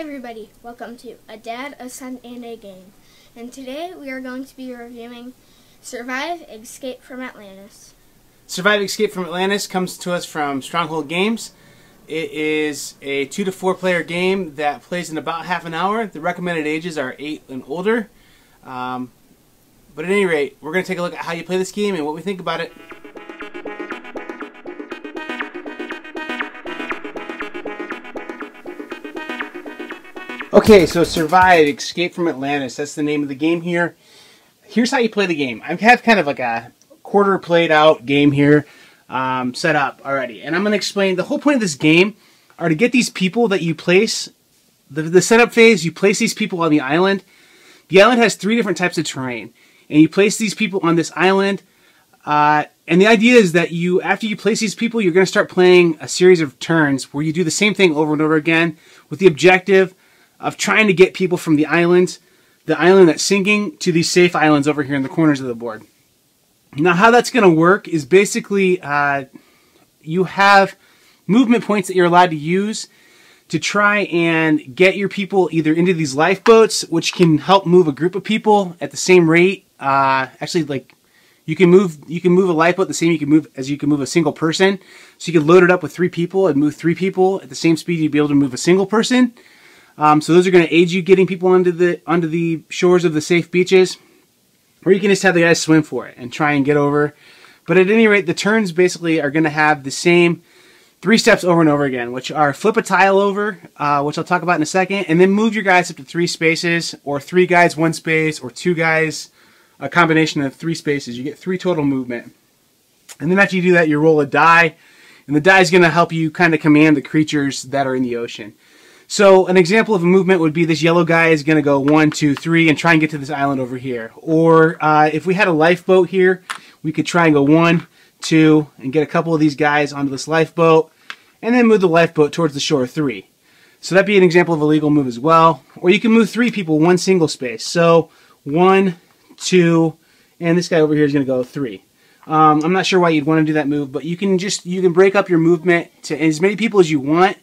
everybody, welcome to A Dad, a Son, and a Game. And today we are going to be reviewing Survive Escape from Atlantis. Survive Escape from Atlantis comes to us from Stronghold Games. It is a 2 to 4 player game that plays in about half an hour. The recommended ages are 8 and older. But at any rate, we're going to take a look at how you play this game and what we think about it. Okay, so Survive Escape from Atlantis, that's the name of the game here. Here's how you play the game. I have kind of like a quarter played out game here set up already. And I'm going to explain the whole point of this game are to get these people that you place, the setup phase, you place these people on the island. The island has 3 different types of terrain. And you place these people on this island. And the idea is that after you place these people, you're going to start playing a series of turns where you do the same thing over and over again with the objective of trying to get people from the island that's sinking, to these safe islands over here in the corners of the board. Now, how that's going to work is basically you have movement points that you're allowed to use to try and get your people either into these lifeboats, which can help move a group of people at the same rate. Actually, like you can move a lifeboat the same as you can move a single person. So you can load it up with 3 people and move 3 people at the same speed you'd be able to move a single person. So those are going to aid you getting people onto the shores of the safe beaches. Or you can just have the guys swim for it and try and get over. But at any rate, the turns basically are going to have the same 3 steps over and over again, which are flip a tile over, which I'll talk about in a second, and then move your guys up to 3 spaces, or 3 guys 1 space, or 2 guys, a combination of 3 spaces. You get 3 total movement. And then after you do that, you roll a die, and the die is going to help you kind of command the creatures that are in the ocean. So an example of a movement would be this yellow guy is going to go 1, 2, 3 and try and get to this island over here. Or if we had a lifeboat here, we could try and go 1, 2 and get a couple of these guys onto this lifeboat and then move the lifeboat towards the shore 3. So that'd be an example of a legal move as well. Or you can move 3 people 1 single space. So 1, 2, and this guy over here is going to go 3. I'm not sure why you'd want to do that move, but you can break up your movement to as many people as you want.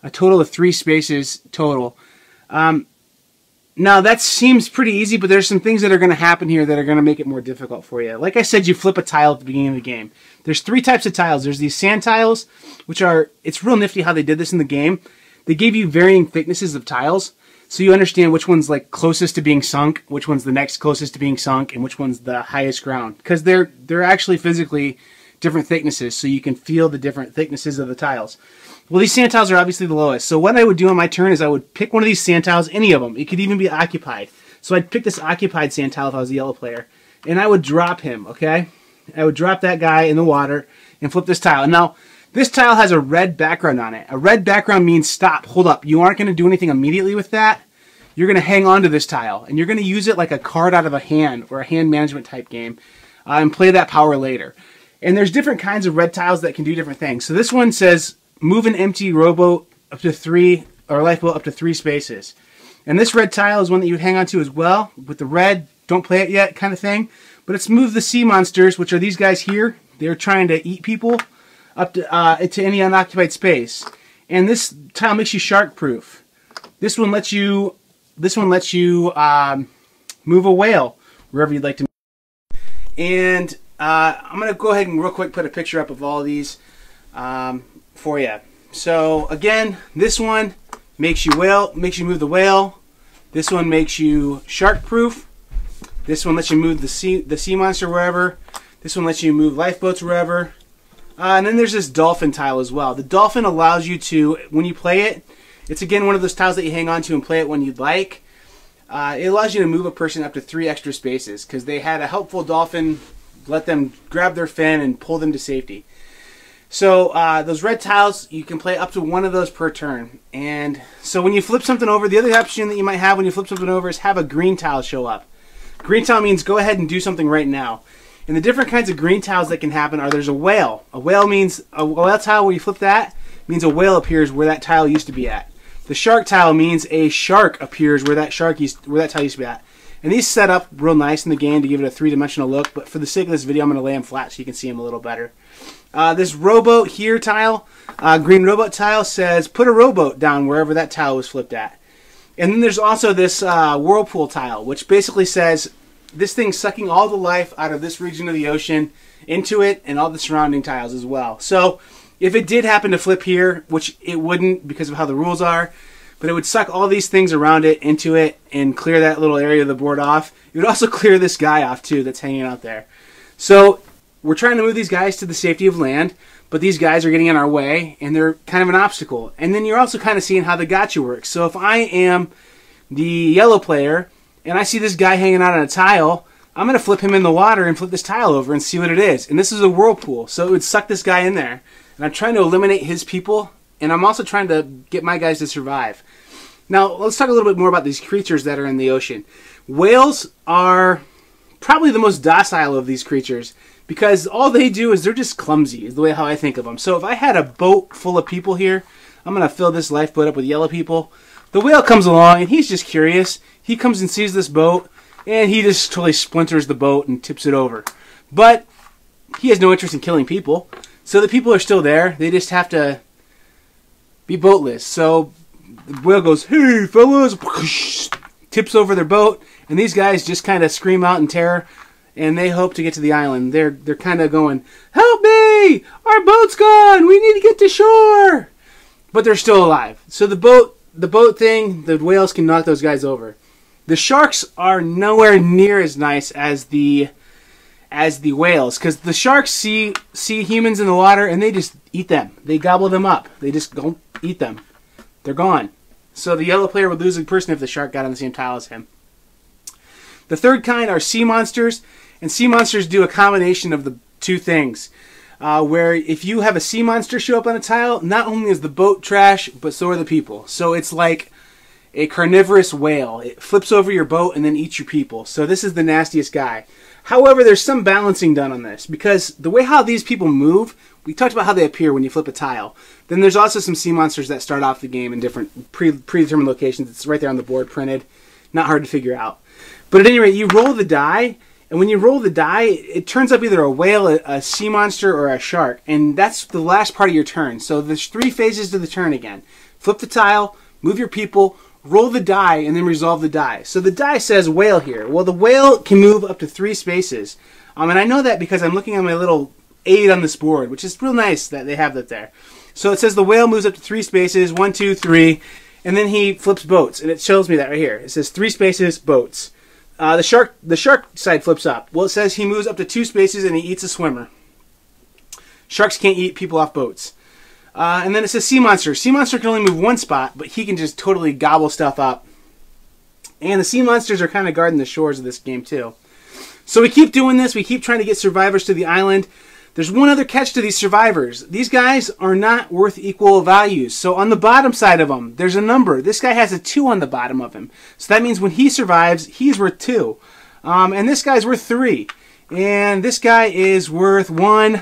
A total of 3 spaces total. Now that seems pretty easy, but there's some things that are going to happen here that are going to make it more difficult for you. Like I said, you flip a tile at the beginning of the game. There's 3 types of tiles. There's these sand tiles, which are, it's real nifty how they did this in the game. They gave you varying thicknesses of tiles, so you understand which one's like closest to being sunk, which one's the next closest to being sunk, and which one's the highest ground. Because they're actually physically different thicknesses, so you can feel the different thicknesses of the tiles. Well, these sand tiles are obviously the lowest. So what I would do on my turn is I would pick one of these sand tiles, any of them. It could even be occupied. So I'd pick this occupied sand tile if I was a yellow player. And I would drop him, okay? I would drop that guy in the water and flip this tile. Now, this tile has a red background on it. A red background means stop, hold up. You aren't going to do anything immediately with that. You're going to hang on to this tile. And you're going to use it like a card out of a hand or a hand management type game and play that power later. And there's different kinds of red tiles that can do different things. So this one says move an empty rowboat up to 3, or lifeboat up to 3 spaces. And this red tile is one that you hang on to as well. With the red, don't play it yet kind of thing. But it's move the sea monsters, which are these guys here. They're trying to eat people up to any unoccupied space. And this tile makes you shark proof. This one lets you move a whale wherever you'd like to move. And I'm going to go ahead and real quick put a picture up of all of these for you. So again, this one makes you move the whale. This one makes you shark proof. This one lets you move the sea monster wherever. This one lets you move lifeboats wherever. And then there's this dolphin tile as well. The dolphin allows you to, when you play it, it's again one of those tiles that you hang on to and play it when you'd like. It allows you to move a person up to 3 extra spaces because they had a helpful dolphin let them grab their fin and pull them to safety. So those red tiles, you can play up to 1 of those per turn. And so when you flip something over, the other option that you might have when you flip something over is have a green tile show up. Green tile means go ahead and do something right now. And the different kinds of green tiles that can happen are there's a whale. A whale means a whale tile where you flip that means a whale appears where that tile used to be at. The shark tile means a shark appears where that tile used to be at. And these set up real nice in the game to give it a 3-dimensional look, but for the sake of this video, I'm going to lay them flat so you can see them a little better. This rowboat here tile, green rowboat tile, says put a rowboat down wherever that tile was flipped at. And then there's also this whirlpool tile, which basically says this thing's sucking all the life out of this region of the ocean into it and all the surrounding tiles as well. So if it did happen to flip here, which it wouldn't because of how the rules are, but it would suck all these things around it into it and clear that little area of the board off. It would also clear this guy off too that's hanging out there. So we're trying to move these guys to the safety of land, but these guys are getting in our way and they're kind of an obstacle. And then you're also kind of seeing how the gotcha works. So if I am the yellow player and I see this guy hanging out on a tile, I'm going to flip him in the water and flip this tile over and see what it is. And this is a whirlpool, so it would suck this guy in there. And I'm trying to eliminate his people, and I'm also trying to get my guys to survive. Now, let's talk a little bit more about these creatures that are in the ocean. Whales are probably the most docile of these creatures because all they do is they're just clumsy, is the way how I think of them. So if I had a boat full of people here, I'm going to fill this lifeboat up with yellow people. The whale comes along, and he's just curious. He comes and sees this boat, and he just totally splinters the boat and tips it over. But he has no interest in killing people. So the people are still there. They just have to be boatless. So the whale goes, "Hey, fellas," tips over their boat, and these guys just kind of scream out in terror, and they hope to get to the island. They're kind of going, "Help me! Our boat's gone! We need to get to shore!" But they're still alive. So the boat thing, the whales can knock those guys over. The sharks are nowhere near as nice as the whales, because the sharks see humans in the water and they just eat them. They gobble them up. They just don't eat them. They're gone. So the yellow player would lose a person if the shark got on the same tile as him. The third kind are sea monsters, and sea monsters do a combination of the two things. Where if you have a sea monster show up on a tile, not only is the boat trash, but so are the people. So it's like a carnivorous whale. It flips over your boat and then eats your people. So this is the nastiest guy. However, there's some balancing done on this, because the way how these people move, we talked about how they appear when you flip a tile. Then there's also some sea monsters that start off the game in different predetermined locations. It's right there on the board printed. Not hard to figure out. But at any rate, you roll the die, and when you roll the die, it turns up either a whale, a sea monster, or a shark. And that's the last part of your turn. So there's 3 phases to the turn again. Flip the tile, move your people, roll the die, and then resolve the die. So the die says whale here. Well, the whale can move up to 3 spaces. And I know that because I'm looking at my little aid on this board, which is real nice that they have that there. So it says the whale moves up to 3 spaces, 1, 2, 3, and then he flips boats. And it shows me that right here. It says 3 spaces, boats. The shark side flips up. Well, it says he moves up to 2 spaces and he eats a swimmer. Sharks can't eat people off boats. And then it says sea monster. Sea monster can only move 1 spot, but he can just totally gobble stuff up. And the sea monsters are kind of guarding the shores of this game too. So we keep doing this. We keep trying to get survivors to the island. There's one other catch to these survivors. These guys are not worth equal values. So on the bottom side of them, there's a number. This guy has a 2 on the bottom of him. So that means when he survives, he's worth 2. And this guy's worth 3. And this guy is worth 1.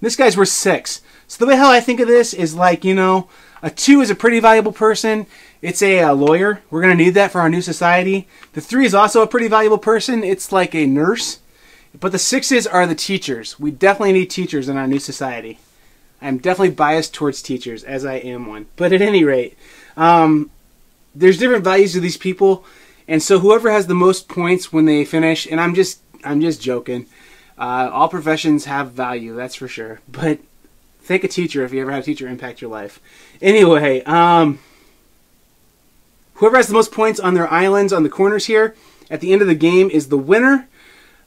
This guy's worth 6. So the way how I think of this is like, you know, a 2 is a pretty valuable person. It's a lawyer. We're going to need that for our new society. The 3 is also a pretty valuable person. It's like a nurse. But the 6s are the teachers. We definitely need teachers in our new society. I'm definitely biased towards teachers, as I am one. But at any rate, there's different values to these people. And so whoever has the most points when they finish, and I'm just joking. All professions have value, that's for sure. But thank a teacher if you ever had a teacher impact your life. Anyway, whoever has the most points on their islands on the corners here at the end of the game is the winner.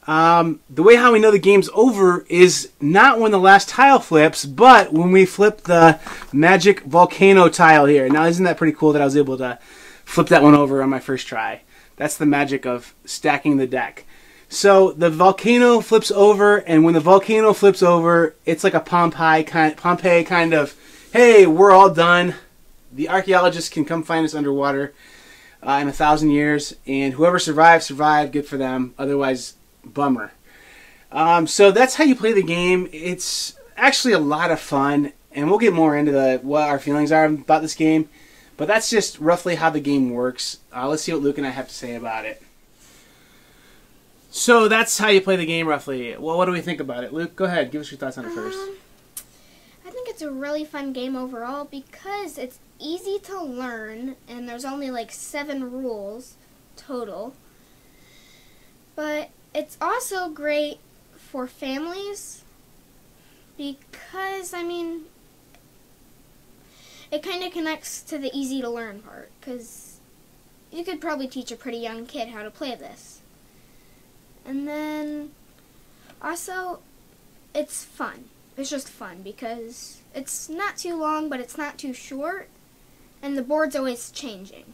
The way how we know the game's over is not when the last tile flips, but when we flip the magic volcano tile here. Now, isn't that pretty cool that I was able to flip that one over on my first try? That's the magic of stacking the deck. So the volcano flips over, and when the volcano flips over, it's like a Pompeii kind of, hey, we're all done. The archaeologists can come find us underwater in 1,000 years, and whoever survived, good for them. Otherwise, bummer. So that's how you play the game. It's actually a lot of fun, and we'll get more into what our feelings are about this game. But that's just roughly how the game works. Let's see what Luke and I have to say about it. So that's how you play the game roughly. Well, what do we think about it? Luke, go ahead. Give us your thoughts on it first. I think it's a really fun game overall because it's easy to learn and there's only like 7 rules total. But it's also great for families because, I mean, it kind of connects to the easy to learn part because you could probably teach a pretty young kid how to play this. And then also it's fun. It's just fun because it's not too long but it's not too short and the board's always changing.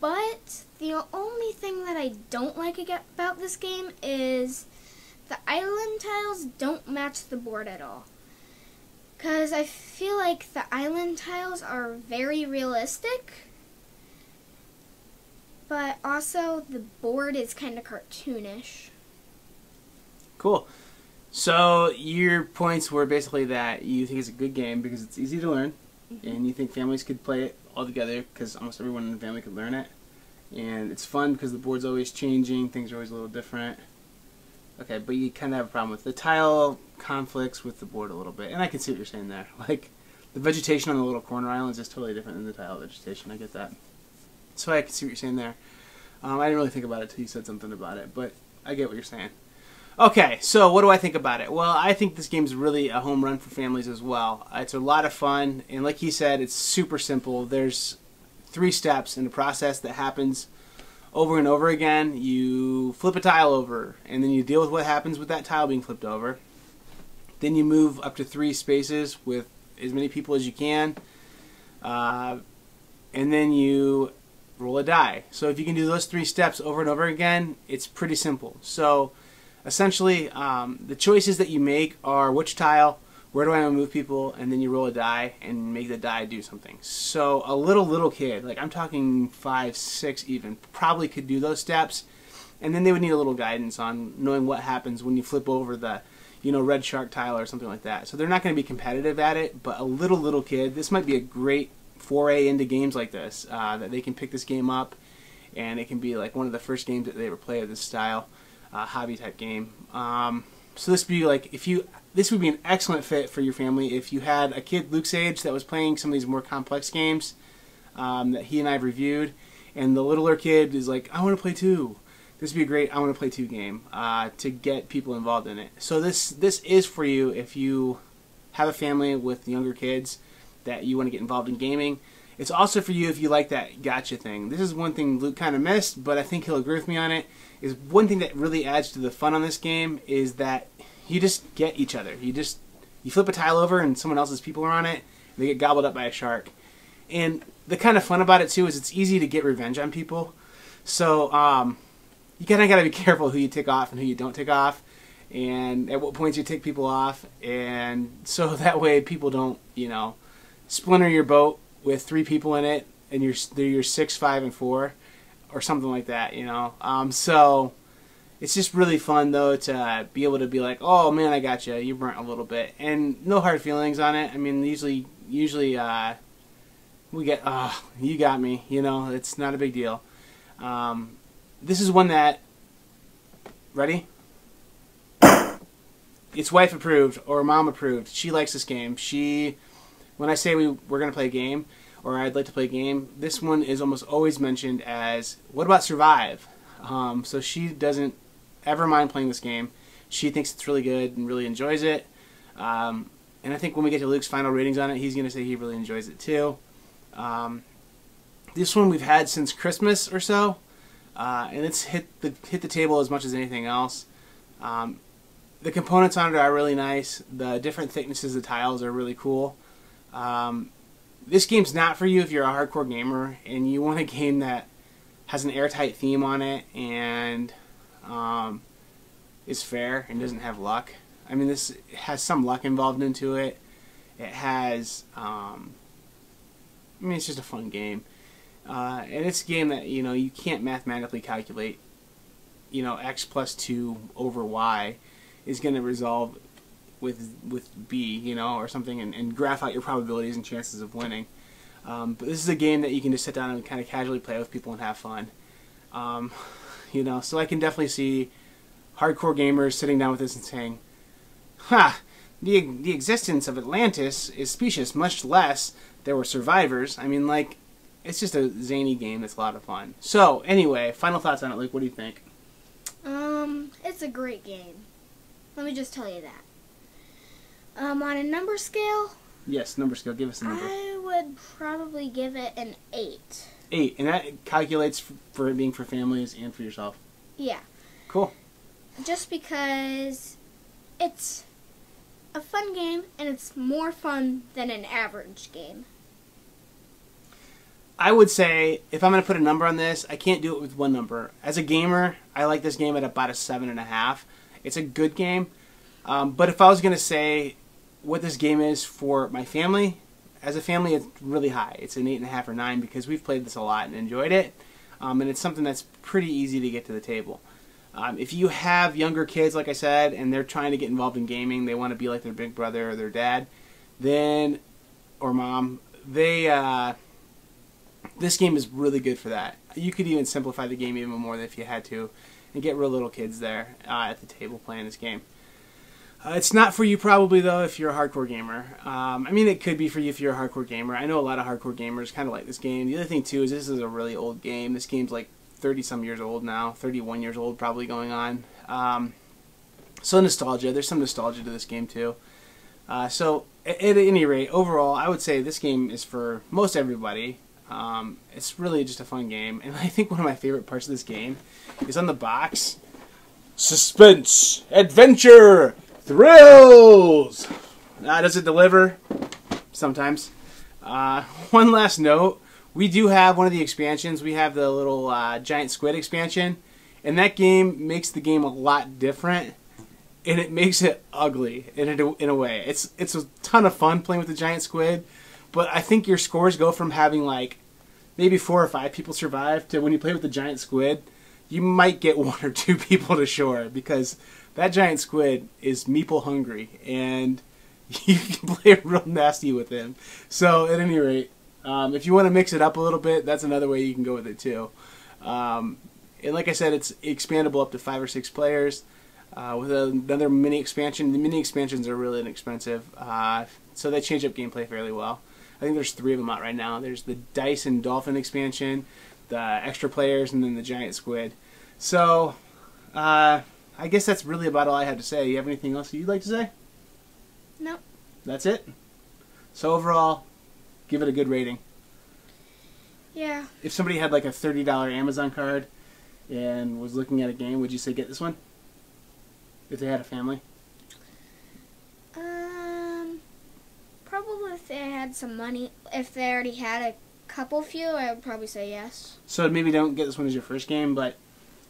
But the only thing that I don't like about this game is the island tiles don't match the board at all. Because I feel like the island tiles are very realistic, but also the board is kind of cartoonish. Cool. So your points were basically that you think it's a good game because it's easy to learn, and you think families could play it all together because almost everyone in the family could learn it. And it's fun because the board's always changing, things are always a little different. Okay, but you kind of have a problem with the tile conflicts with the board a little bit. And I can see what you're saying there. Like, the vegetation on the little corner islands is totally different than the tile vegetation. I get that. So I can see what you're saying there. I didn't really think about it until you said something about it, but I get what you're saying. Okay, so what do I think about it? Well, I think this game's really a home run for families as well. It's a lot of fun, and like he said, it's super simple. There's 3 steps in the process that happens over and over again. You flip a tile over, and then you deal with what happens with that tile being flipped over. Then you move up to 3 spaces with as many people as you can, and then you roll a die. So if you can do those 3 steps over and over again, it's pretty simple. So essentially, the choices that you make are which tile, where do I want to move people, and then you roll a die and make the die do something. So a little kid, like I'm talking 5, 6 even, probably could do those steps, and then they would need a little guidance on knowing what happens when you flip over the, red shark tile or something like that. So they're not going to be competitive at it, but a little kid, this might be a great foray into games like this, that they can pick this game up, and it can be like one of the first games that they ever play of this style, hobby type game. So this would be like, this would be an excellent fit for your family if you had a kid Luke's age that was playing some of these more complex games that he and I have reviewed, and the littler kid is like, I want to play too. This would be a great I want to play too game to get people involved in it. So this is for you if you have a family with younger kids that you want to get involved in gaming. It's also for you if you like that gotcha thing. This is one thing Luke kind of missed, but I think he'll agree with me on it. Is one thing that really adds to the fun on this game is that you just get each other. You flip a tile over and someone else's people are on it, and they get gobbled up by a shark. And the kind of fun about it too is it's easy to get revenge on people. So you kind of got to be careful who you tick off and who you don't tick off, and at what points you tick people off, and so that way people don't, splinter your boat with 3 people in it, and you're 6, 5, and 4, or something like that, So it's just really fun though to be able to be like, oh man, I got you. You burnt a little bit, and no hard feelings on it. I mean, usually we get, oh, you got me. It's not a big deal. This is one that, ready? It's wife approved or mom approved. She likes this game. When I say we're going to play a game, or I'd like to play a game, this one is almost always mentioned as, what about Survive? So she doesn't ever mind playing this game. She thinks it's really good and really enjoys it. And I think when we get to Luke's final ratings on it, he's going to say he really enjoys it too. This one we've had since Christmas or so, and it's hit the table as much as anything else. The components on it are really nice. The different thicknesses of tiles are really cool. This game's not for you if you're a hardcore gamer and you want a game that has an airtight theme on it and is fair and doesn't have luck. I mean, this has some luck involved into it. It has, it's just a fun game. And it's a game that, you can't mathematically calculate, X plus 2 over Y is going to resolve with B, or something, and graph out your probabilities and chances of winning. But this is a game that you can just sit down and kind of casually play with people and have fun. So I can definitely see hardcore gamers sitting down with this and saying, "Ha, the existence of Atlantis is specious, much less there were survivors. I mean, like, it's just a zany game that's a lot of fun. So, anyway, final thoughts on it, Luke. What do you think? It's a great game. Let me just tell you that. On a number scale... Yes, number scale. Give us a number. I would probably give it an 8. 8, and that calculates for it being for families and for yourself. Yeah. Cool. Just because it's a fun game, and it's more fun than an average game. I would say, if I'm going to put a number on this, I can't do it with one number. As a gamer, I like this game at about a 7.5. It's a good game. But if I was going to say what this game is for my family, as a family, it's really high. It's an 8.5 or 9 because we've played this a lot and enjoyed it. And it's something that's pretty easy to get to the table. If you have younger kids, like I said, and they're trying to get involved in gaming, they want to be like their big brother or their dad, then, or mom, this game is really good for that. You could even simplify the game even more if you had to, and get real little kids there at the table playing this game. It's not for you probably, though, if you're a hardcore gamer. I mean, it could be for you if you're a hardcore gamer. I know a lot of hardcore gamers kind of like this game. The other thing, too, is this is a really old game. This game's like 30-some years old now, 31 years old probably going on. So nostalgia. There's some nostalgia to this game, too. So at any rate, overall, I would say this game is for most everybody. It's really just a fun game. And I think one of my favorite parts of this game is on the box. Suspense, adventure, thrills. Does it deliver? Sometimes. One last note. We do have one of the expansions. We have the little Giant Squid expansion. And that game makes the game a lot different. And it makes it ugly in a way. It's a ton of fun playing with the Giant Squid. But I think your scores go from having like maybe 4 or 5 people survive to when you play with the Giant Squid, you might get 1 or 2 people to shore because that Giant Squid is meeple hungry and you can play real nasty with him. So at any rate, if you want to mix it up a little bit, that's another way you can go with it too. And like I said, it's expandable up to 5 or 6 players with another mini expansion. The mini expansions are really inexpensive, so they change up gameplay fairly well. I think there's 3 of them out right now. There's the Dice and Dolphin expansion, the extra players, and then the Giant Squid. So, I guess that's really about all I had to say. You have anything else you'd like to say? No. That's it? So overall, give it a good rating. Yeah. If somebody had like a $30 Amazon card and was looking at a game, would you say get this one? If they had a family? Probably if they had some money. If they already had a few, I would probably say yes. So maybe don't get this one as your first game, but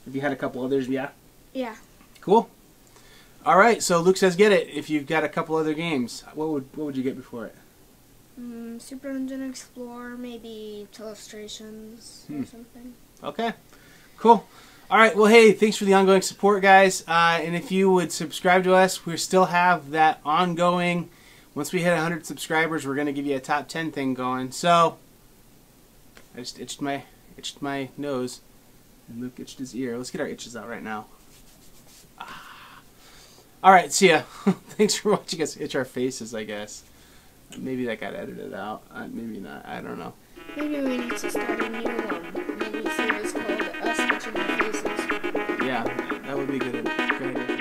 if you had a couple others, yeah? Yeah. Cool. All right, so Luke says get it. If you've got a couple other games, what would you get before it? Super Engine Explorer, maybe Illustrations or something. Okay. Cool. All right, well, hey, thanks for the ongoing support, guys. And if you would subscribe to us, we still have that ongoing. Once we hit 100 subscribers, we're going to give you a top 10 thing going. So, I just itched my nose, and Luke itched his ear. Let's get our itches out right now. All right, see ya. Thanks for watching us itch our faces, I guess. Maybe that got edited out. Maybe not. I don't know. Maybe we need to start a new one. Maybe a series called Us Itching Our Faces. Yeah, that would be good. Good idea.